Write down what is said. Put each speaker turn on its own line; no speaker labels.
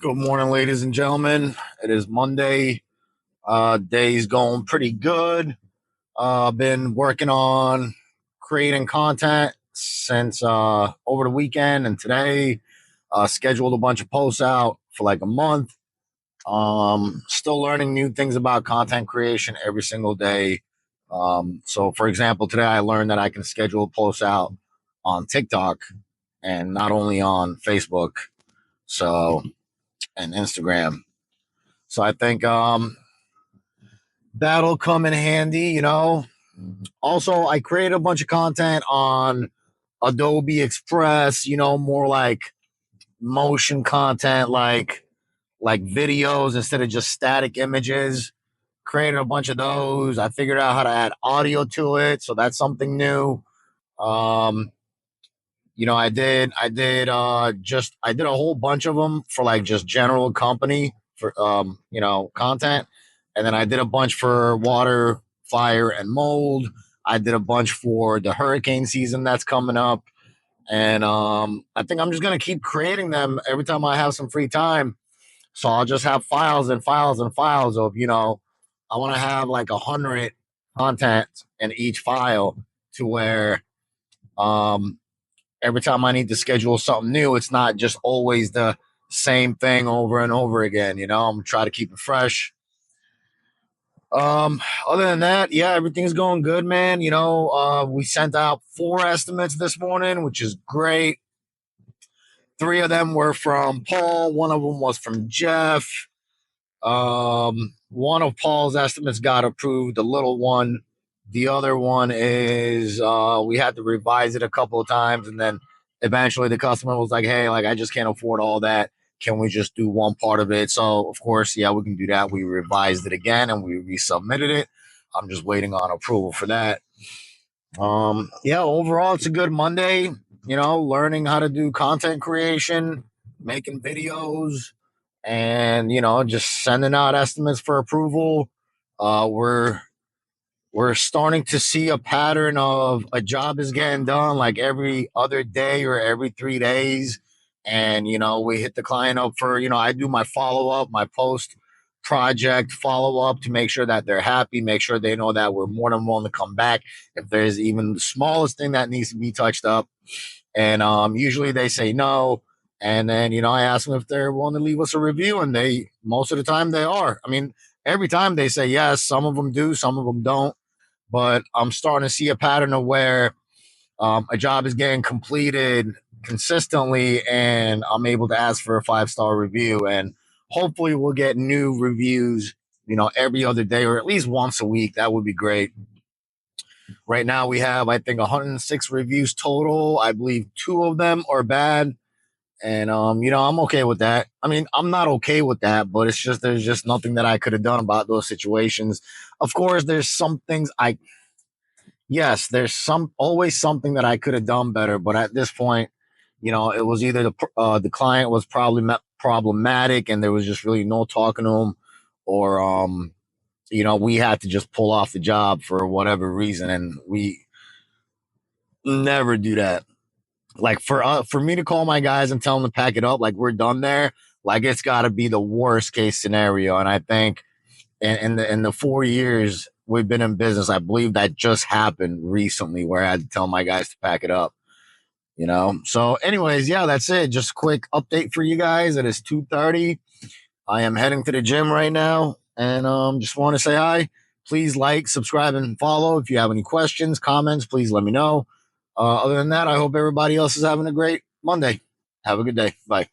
Good morning, ladies and gentlemen. It is Monday. Day's going pretty good. Been working on creating content since over the weekend and today. Scheduled a bunch of posts out for like a month. Still learning new things about content creation every single day. So, for example, today I learned that I can schedule posts out on TikTok and not only on Facebook. So, and Instagram. So I think that'll come in handy. Also, I created a bunch of content on Adobe Express, more like motion content, like videos instead of just static images. Created a bunch of those. I figured out how to add audio to it, so that's something new. Um, I did a whole bunch of them for like just general company for content, and then I did a bunch for water, fire, and mold. I did a bunch for the hurricane season that's coming up, and I think I'm just gonna keep creating them every time I have some free time. So I'll just have files and files and files of I want to have like 100 content in each file to where um every time I need to schedule something new, it's not just always the same thing over and over again. I'm gonna try to keep it fresh. Other than that, yeah, everything's going good, man. We sent out 4 estimates this morning, which is great. 3 of them were from Paul, one of them was from Jeff. One of Paul's estimates got approved, the little one. The other one is we had to revise it a couple of times, and then eventually the customer was like, "Hey, like I just can't afford all that. Can we just do one part of it?" So of course, yeah, we can do that. We revised it again and we resubmitted it. I'm just waiting on approval for that. Yeah, overall, it's a good Monday. Learning how to do content creation, making videos, and just sending out estimates for approval. We're starting to see a pattern of a job is getting done like every other day or every 3 days, and we hit the client up for I do my follow up, my post project follow up to make sure that they're happy, make sure they know that we're more than willing to come back if there's even the smallest thing that needs to be touched up. And usually they say no. And then, I ask them if they're willing to leave us a review, and they, most of the time, they are. I mean, every time they say yes, some of them do, some of them don't. But I'm starting to see a pattern of where a job is getting completed consistently, and I'm able to ask for a 5-star review. And hopefully, we'll get new reviews, every other day or at least once a week. That would be great. Right now, we have, I think, 106 reviews total. I believe 2 of them are bad. And, I'm okay with that. I mean, I'm not okay with that, but it's just, there's just nothing that I could have done about those situations. Of course, there's some things yes, there's always something that I could have done better. But at this point, it was either the client was probably problematic and there was just really no talking to him, or, we had to just pull off the job for whatever reason. And we never do that. Like for me to call my guys and tell them to pack it up, like we're done there, like it's got to be the worst case scenario. And I think in the 4 years we've been in business, I believe that just happened recently where I had to tell my guys to pack it up. So anyways, yeah, that's it. Just a quick update for you guys. It is 2:30. I am heading to the gym right now, and just want to say hi. Please like, subscribe, and follow. If you have any questions, comments, please let me know. Other than that, I hope everybody else is having a great Monday. Have a good day. Bye.